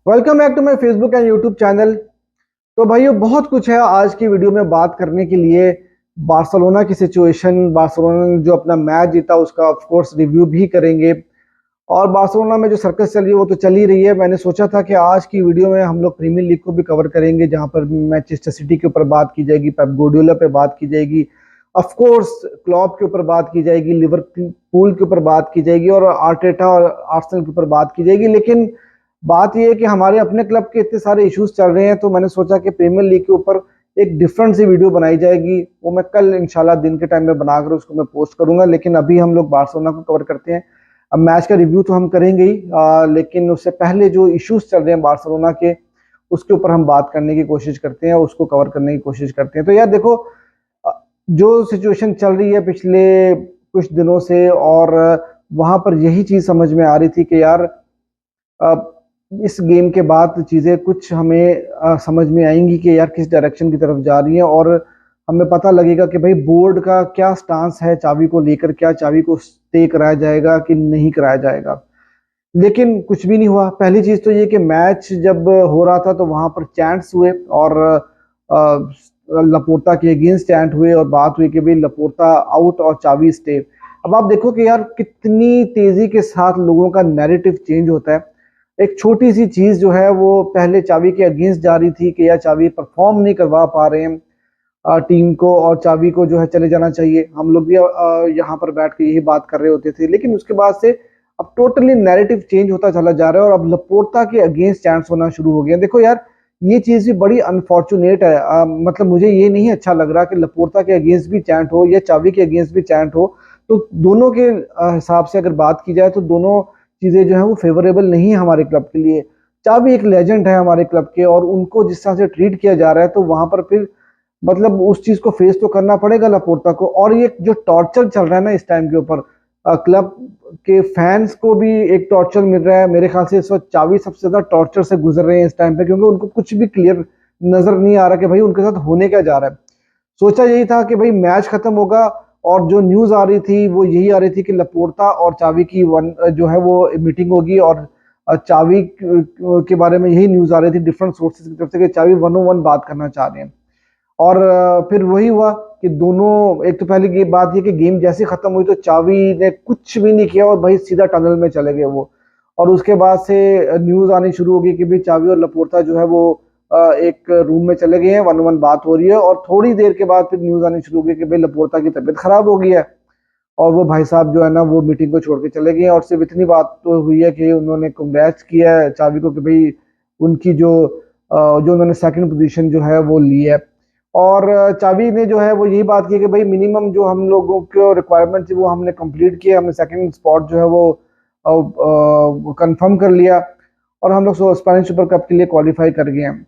Welcome back to my Facebook and YouTube channel. तो भाइयों बहुत कुछ है आज की वीडियो में बात करने के लिए। बार्सिलोना की सिचुएशन, बार्सिलोना ने जो अपना मैच जीता उसका ऑफ कोर्स रिव्यू भी करेंगे। और बार्सिलोना में जो सर्कस चल रही है वो तो चल ही रही है। मैंने सोचा था कि आज की वीडियो में हम लोग प्रीमियर लीग को भी कवर करेंगे, जहां पर मैनचेस्टर सिटी के ऊपर बात की जाएगी, पेप गार्डियोला पे बात की जाएगी, ऑफ कोर्स क्लॉप के ऊपर बात की जाएगी, लिवरपूल के ऊपर बात की जाएगी और आर्टेटा और आर्सेनल के ऊपर बात की जाएगी। लेकिन बात यह है कि हमारे अपने क्लब के इतने सारे इश्यूज चल रहे हैं, तो मैंने सोचा कि प्रीमियर लीग के ऊपर एक डिफरेंट सी वीडियो बनाई जाएगी। वो मैं कल इंशाल्लाह दिन के टाइम में बनाकर उसको मैं पोस्ट करूंगा। लेकिन अभी हम लोग बार्सिलोना को कवर करते हैं। अब मैच का रिव्यू तो हम करेंगे ही, लेकिन उससे पहले जो इश्यूज चल रहे हैं बार्सिलोना के, उसके ऊपर हम बात करने की कोशिश करते हैं, उसको कवर करने की कोशिश करते हैं। तो यार देखो, अ, जो सिचुएशन चल रही है पिछले कुछ दिनों से, और वहां पर यही चीज समझ में आ रही थी कि यार इस गेम के बाद चीजें कुछ हमें समझ में आएंगी कि यार किस डायरेक्शन की तरफ जा रही हैं, और हमें पता लगेगा कि भाई बोर्ड का क्या स्टांस है चाबी को लेकर, क्या चाबी को स्टे कराया जाएगा कि नहीं कराया जाएगा। लेकिन कुछ भी नहीं हुआ। पहली चीज तो ये कि मैच जब हो रहा था तो वहां पर चैंट्स हुए, और लपोर्ता के अगेंस्ट चैंट हुए, और बात हुई कि भाई लपोर्ता आउट और चाबी स्टे। अब आप देखो कि यार कितनी तेजी के साथ लोगों का नैरेटिव चेंज होता है। एक छोटी सी चीज जो है वो पहले चाबी के अगेंस्ट जा रही थी कि यार चाबी परफॉर्म नहीं करवा पा रहे हैं टीम को, और चाबी को जो है चले जाना चाहिए। हम लोग भी यहाँ पर बैठ के यही बात कर रहे होते थे। लेकिन उसके बाद से अब टोटली नैरेटिव चेंज होता चला जा रहा है, और अब लपोर्ता के अगेंस्ट चांस होना शुरू हो गया। देखो यार, ये चीज भी बड़ी अनफॉर्चुनेट है। मतलब मुझे ये नहीं अच्छा लग रहा कि लपोर्ता के अगेंस्ट भी चैंट हो या चाबी के अगेंस्ट भी चैंट हो। तो दोनों के हिसाब से अगर बात की जाए तो दोनों चीजें जो है वो फेवरेबल नहीं है हमारे क्लब के लिए। चाबी एक लेजेंड है हमारे क्लब के, और उनको जिस तरह से ट्रीट किया जा रहा है तो वहां पर फिर मतलब उस चीज को फेस तो करना पड़ेगा लापोर्ता को। और ये जो टॉर्चर चल रहा है ना इस टाइम के ऊपर, क्लब के फैंस को भी एक टॉर्चर मिल रहा है। मेरे ख्याल से इस वक्त चावी सबसे ज्यादा टॉर्चर से गुजर रहे हैं इस टाइम पे, क्योंकि उनको कुछ भी क्लियर नजर नहीं आ रहा कि भाई उनके साथ होने क्या जा रहा है। सोचा यही था कि भाई मैच खत्म होगा, और जो न्यूज आ रही थी वो यही आ रही थी कि लपोर्ता और चावी की वन जो है वो मीटिंग होगी, और चावी के बारे में यही न्यूज आ रही थी डिफरेंट सोर्सेज की तरफ से कि चावी 101 बात करना चाह रहे हैं। और फिर वही हुआ कि दोनों, एक तो पहले ये बात ये कि गेम जैसे खत्म हुई तो चावी ने कुछ भी नहीं किया और भाई सीधा टनल में चले गए वो। और उसके बाद से न्यूज आनी शुरू हो गई कि भाई चावी और लपोर्ता जो है वो एक रूम में चले गए हैं, 101 बात हो रही है। और थोड़ी देर के बाद फिर न्यूज आनी शुरू हो गई कि भाई लपोर्ता की तबीयत खराब हो गई है, और वो भाई साहब जो है ना वो मीटिंग को छोड़ के चले गए हैं। और सिर्फ इतनी बात तो हुई है कि उन्होंने कंग्रेट्स किया है चावी को कि भाई उनकी जो उन्होंने सेकंड पोजीशन जो है वो ली है। और चाबी ने जो है वो यही बात की कि भाई मिनिमम जो हम लोगों के रिक्वायरमेंट थी वो हमने कंप्लीट किया, हमने सेकंड स्पॉट जो है वो कंफर्म कर लिया, और हम लोग स्पेनिश सुपर कप के लिए क्वालिफाई कर गए हैं।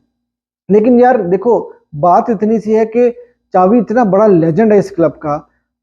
लेकिन यार देखो, बात इतनी सी है कि चावी इतना बड़ा लेजेंड है इस क्लब का,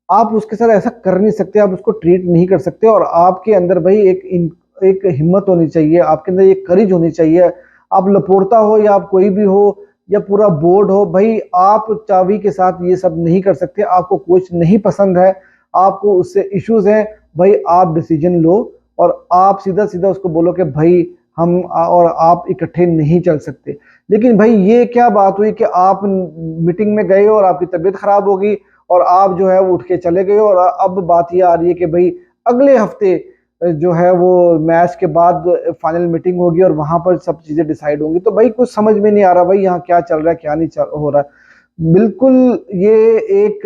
आप उसके साथ ऐसा कर नहीं सकते, आप उसको ट्रीट नहीं कर सकते। और आपके अंदर भाई एक हिम्मत होनी चाहिए, आपके अंदर एक करेज होनी चाहिए। आप लपोर्ता हो या आप कोई भी हो या पूरा बोर्ड हो, भाई आप चावी के साथ ये सब नहीं कर सकते। आपको कोच नहीं पसंद है, आपको उससे इश्यूज हैं, भाई आप डिसीजन लो, और आप सीधा सीधा उसको बोलो कि भाई हम और आप इकट्ठे नहीं चल सकते। लेकिन भाई ये क्या बात हुई कि आप मीटिंग में गए और आपकी तबीयत खराब हो गई, और आप जो है वो उठ के चले गए, और अब बात ये आ रही है कि भाई अगले हफ्ते जो है वो मैच के बाद फाइनल मीटिंग होगी और वहां पर सब चीजें डिसाइड होंगी। तो भाई कुछ समझ में नहीं आ रहा भाई यहाँ क्या चल रहा है क्या नहीं हो रहा है। बिल्कुल ये एक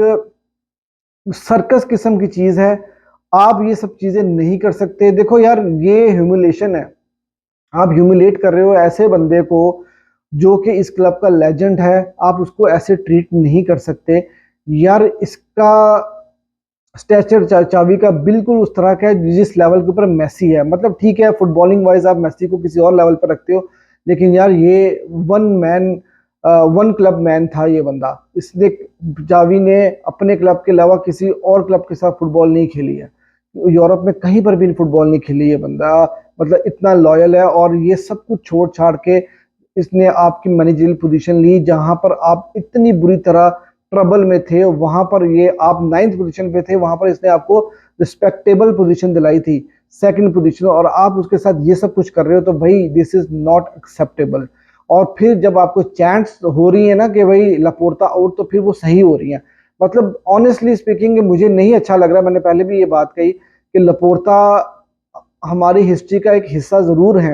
सर्कस किस्म की चीज है। आप ये सब चीजें नहीं कर सकते। देखो यार, ये ह्यूमिलेशन है। आप ह्यूमिलेट कर रहे हो ऐसे बंदे को जो कि इस क्लब का लेजेंड है, आप उसको ऐसे ट्रीट नहीं कर सकते। यार इसका स्टेचर चावी का बिल्कुल उस तरह का है जिस लेवल के ऊपर मेसी है। मतलब ठीक है, फुटबॉलिंग वाइज आप मेसी को किसी और लेवल पर रखते हो, लेकिन यार ये one man one club man था ये बंदा। इसने, चावी ने अपने क्लब के अलावा किसी और क्लब के साथ फुटबॉल नहीं खेली है, यूरोप में कहीं पर भी फुटबॉल नहीं खेली ये बंदा। मतलब इतना लॉयल है, और ये सब कुछ छोड़ छाड़ के इसने आपकी मैनेजरियल पोजीशन ली, जहां पर आप इतनी बुरी तरह ट्रबल में थे। वहां पर ये आप 9th पोजीशन पे थे, वहां पर इसने आपको रिस्पेक्टेबल पोजीशन दिलाई थी। सेकंड पोजीशन और आप उसके साथ ये सब कुछ कर रहे हो, तो भाई दिस इज नॉट एक्सेप्टेबल। और फिर जब आपको चांस हो रही है ना कि भाई लपोर्ता आउट, तो फिर वो सही हो रही है। मतलब ऑनेस्टली स्पीकिंग मुझे नहीं अच्छा लग रहा है। मैंने पहले भी ये बात कही कि लपोर्ता हमारी हिस्ट्री का एक हिस्सा जरूर है।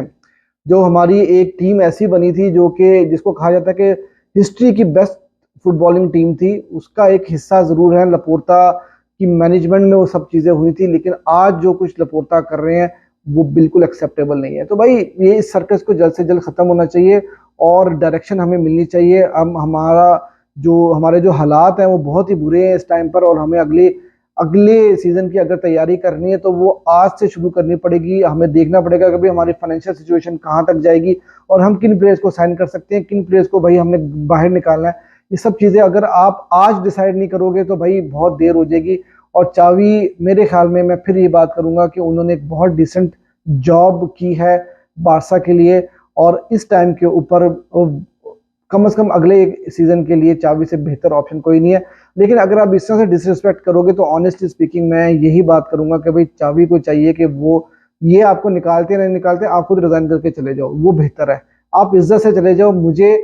जो हमारी एक टीम ऐसी बनी थी जो कि जिसको कहा जाता है कि हिस्ट्री की बेस्ट फुटबॉलिंग टीम थी, उसका एक हिस्सा जरूर है। लपोर्ता की मैनेजमेंट में वो सब चीजें हुई थी, लेकिन आज जो कुछ लपोर्ता कर रहे हैं वो बिल्कुल एक्सेप्टेबल नहीं है। तो भाई ये इस सर्कस को जल्द से जल्द खत्म होना चाहिए और डायरेक्शन हमें मिलनी चाहिए। हम हमारे जो हालात हैं वो बहुत ही बुरे हैं इस टाइम पर, और हमें अगले अगले सीजन की अगर तैयारी करनी है तो वो आज से शुरू करनी पड़ेगी। हमें देखना पड़ेगा कि भाई हमारी फाइनेंशियल सिचुएशन कहाँ तक जाएगी और हम किन प्लेयर्स को साइन कर सकते हैं, किन प्लेयर्स को भाई हमने बाहर निकालना है। ये सब चीजें अगर आप आज डिसाइड नहीं करोगे तो भाई बहुत देर हो जाएगी। और चावी मेरे ख्याल में, मैं फिर ये बात करूंगा कि उन्होंने एक बहुत डिसेंट जॉब की है बारसा के लिए, और इस टाइम के ऊपर कम से कम अगले एक सीजन के लिए चावी से बेहतर ऑप्शन कोई नहीं है। लेकिन अगर आप इस तरह से डिसरिस्पेक्ट करोगे तो ऑनेस्टली स्पीकिंग मैं यही बात करूंगा कि भाई चावी को चाहिए कि वो ये आपको निकालते नहीं निकालते, आप खुद रिजाइन करके चले जाओ, वो बेहतर है। आप इज्जत से चले जाओ। मुझे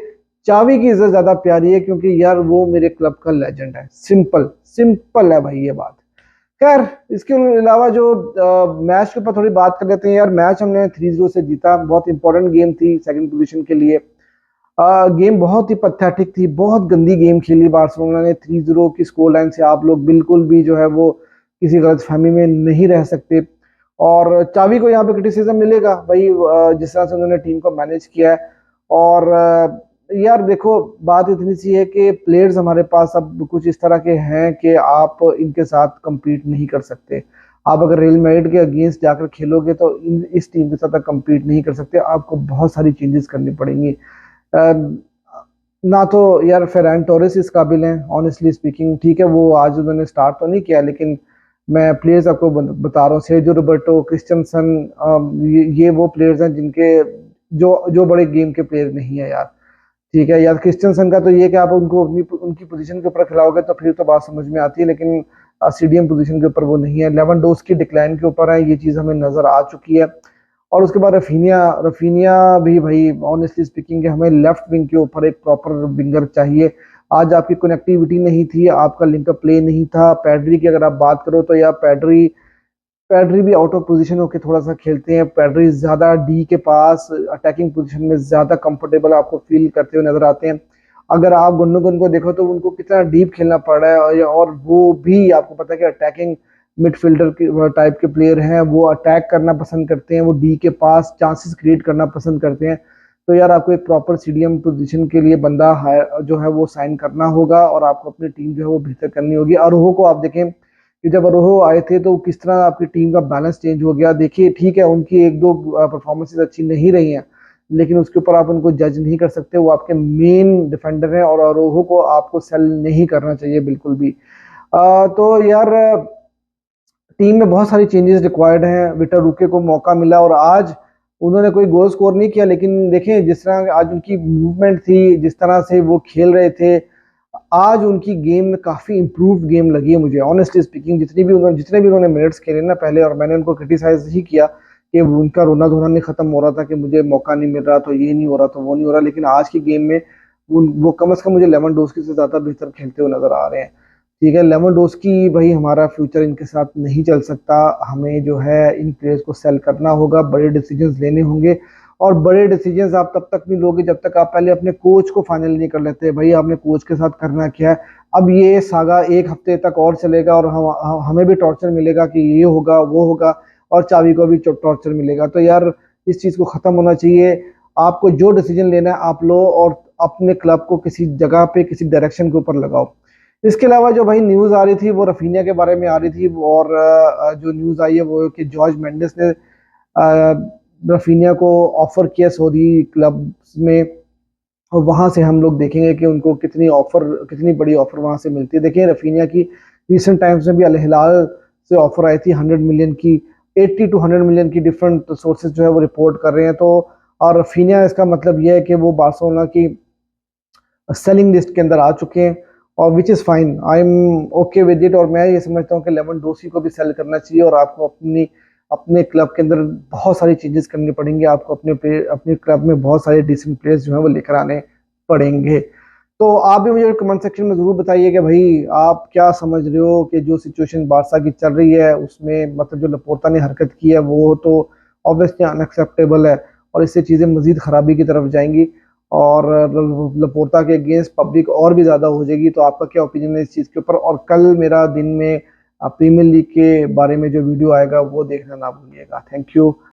चावी की इज्जत ज्यादा प्यारी है क्योंकि यार वो मेरे क्लब का लेजेंड है। सिंपल सिंपल है भाई ये बात। खैर, इसके अलावा जो मैच के ऊपर थोड़ी बात कर लेते हैं यार। मैच हमने 3-0 से जीता, बहुत इंपॉर्टेंट गेम थी सेकंड पोजीशन के लिए। गेम बहुत ही पैथेटिक थी, बहुत गंदी गेम खेली बार्सिलोना ने। 3-0 की स्कोर लाइन से आप लोग बिल्कुल भी जो है वो किसी गलतफहमी में नहीं रह सकते। और चावी को यहाँ पे क्रिटिसिज्म मिलेगा भाई, जिस तरह से उन्होंने टीम को मैनेज किया है। और यार देखो, बात इतनी सी है कि प्लेयर्स हमारे पास अब कुछ इस तरह के हैं कि आप इनके साथ compete नहीं कर सकते। आप अगर रियल मैड्रिड के अगेंस्ट जाकर खेलोगे तो इस टीम के साथ compete नहीं कर सकते, आपको बहुत सारी चेंजेस करनी पड़ेंगी। ना तो यार फेरान टोरेस इस काबिल हैं ऑनेस्टली स्पीकिंग। ठीक है, वो आज उन्होंने स्टार्ट तो नहीं किया, लेकिन मैं प्लेयर्स आपको बता रहा हूँ, सेर्जियो रोबर्टो, क्रिस्टियनसन, ये वो प्लेयर्स हैं जिनके जो जो बड़े गेम के प्लेयर नहीं है यार। ठीक है यार, क्रिस्टियनसन का तो ये कि आप उनको अपनी उनकी पोजीशन के ऊपर खिलाओगे तो फिर तो बात समझ में आती है, लेकिन सीडीएम पोजीशन के ऊपर वो नहीं है। लेवेंडोस्की डिक्लाइन के ऊपर है, ये चीज़ हमें नजर आ चुकी है। और उसके बाद रफीनिया रफीनिया भी भाई ऑनेस्टली स्पीकिंग के हमें लेफ्ट विंग के ऊपर एक प्रॉपर विंगर चाहिए। आज आपकी कनेक्टिविटी नहीं थी, आपका लिंकअप प्ले नहीं था। पैड्री की अगर आप बात करो तो यार पैड्री पैड्री भी आउट ऑफ पोजीशन होकर थोड़ा सा खेलते हैं। पैड्री ज्यादा डी के पास अटैकिंग पोजीशन में ज्यादा कंफर्टेबल आपको फील करते हुए नजर आते हैं। अगर आप गुंडोगन को देखो तो उनको कितना डीप खेलना पड़ रहा है, और वो भी आपको पता है कि अटैकिंग मिडफील्डर के टाइप के प्लेयर हैं। वो अटैक करना पसंद करते हैं, वो डी के पास चांसेस क्रिएट करना पसंद करते हैं। तो यार आपको एक प्रॉपर सीडीएम पोजीशन के लिए बंदा जो है वो साइन करना होगा, और आपको अपनी टीम जो है वो बेहतर करनी होगी। अरोहो को आप देखें कि जब अरोहो आए थे तो किस तरह आपकी टीम का बैलेंस चेंज हो गया। देखिए ठीक है, उनकी एक दो परफॉर्मेंसेज अच्छी नहीं रही हैं, लेकिन उसके ऊपर आप उनको जज नहीं कर सकते। वो आपके मेन डिफेंडर हैं और अरोहो को आपको सेल नहीं करना चाहिए बिल्कुल भी। तो यार टीम में बहुत सारी चेंजेस रिक्वायर्ड हैं। विक्टर रूके को मौका मिला और आज उन्होंने कोई गोल स्कोर नहीं किया, लेकिन देखें जिस तरह आज उनकी मूवमेंट थी, जिस तरह से वो खेल रहे थे, आज उनकी गेम में काफी इंप्रूव गेम लगी है मुझे ऑनेस्टली स्पीकिंग। जितने भी उन्होंने मिनट्स खेले ना पहले, और मैंने उनको क्रिटिसाइज ही किया कि उनका रोना धोना नहीं खत्म हो रहा था, कि मुझे मौका नहीं मिल रहा, तो ये नहीं हो रहा, तो वो नहीं हो रहा। लेकिन आज की गेम में वो कम से कम मुझे लेवेंडोस्की से ज्यादा बेहतर खेलते हुए नजर आ रहे हैं। ठीक है, लेवेंडोस्की भाई हमारा फ्यूचर इनके साथ नहीं चल सकता। हमें जो है इन प्लेयर्स को सेल करना होगा, बड़े डिसीजंस लेने होंगे। और बड़े डिसीजंस आप तब तक नहीं लोगे जब तक आप पहले अपने कोच को फाइनल नहीं कर लेते। भाई आपने कोच के साथ करना क्या है। अब ये सागा एक हफ्ते तक और चलेगा और हमें भी टॉर्चर मिलेगा कि ये होगा वो होगा, और चावी को भी टॉर्चर मिलेगा। तो यार इस चीज को खत्म होना चाहिए। आपको जो डिसीजन लेना है आप लो, और अपने क्लब को किसी जगह पे किसी डायरेक्शन के ऊपर लगाओ। इसके अलावा जो भाई न्यूज आ रही थी वो रफीनिया के बारे में आ रही थी, और जो न्यूज आई है वो कि जॉर्ज मेंडिस ने रफीनिया को ऑफर किया सऊदी क्लब में, और वहां से हम लोग देखेंगे कि उनको कितनी बड़ी ऑफर वहां से मिलती है। देखिए रफीनिया की रिसेंट टाइम्स में भी अल हिलाल से ऑफर आई थी 100 मिलियन की, 80 to 100 मिलियन की डिफरेंट सोर्सेज जो है वो रिपोर्ट कर रहे हैं। तो और रफीनिया, इसका मतलब ये है कि वो बार्सिलोना की सेलिंग लिस्ट के अंदर आ चुके हैं, और which is fine, I am okay with it. और मैं ये समझता हूँ कि लेवेंडोस्की को भी सेल करना चाहिए, और आपको अपनी अपने क्लब के अंदर बहुत सारी चेंजेस करनी पड़ेंगी आपको, अपने क्लब में बहुत सारे डिसेंट प्लेयर्स जो हैं वो लेकर आने पड़ेंगे। तो आप भी मुझे कमेंट सेक्शन में ज़रूर बताइए कि भाई आप क्या समझ रहे हो कि जो सिचुएशन बारसा की चल रही है उसमें मतलब जो लपोर्ता ने हरकत की है वो तो ऑब्वियसली अनएक्सेप्टेबल है, और इससे चीज़ें मज़ीद ख़राबी की तरफ जाएंगी और लपोर्ता के अगेंस्ट पब्लिक और भी ज़्यादा हो जाएगी। तो आपका क्या ओपिनियन है इस चीज़ के ऊपर? और कल मेरा दिन में प्रीमियर लीग के बारे में जो वीडियो आएगा वो देखना ना भूलिएगा। Thank you.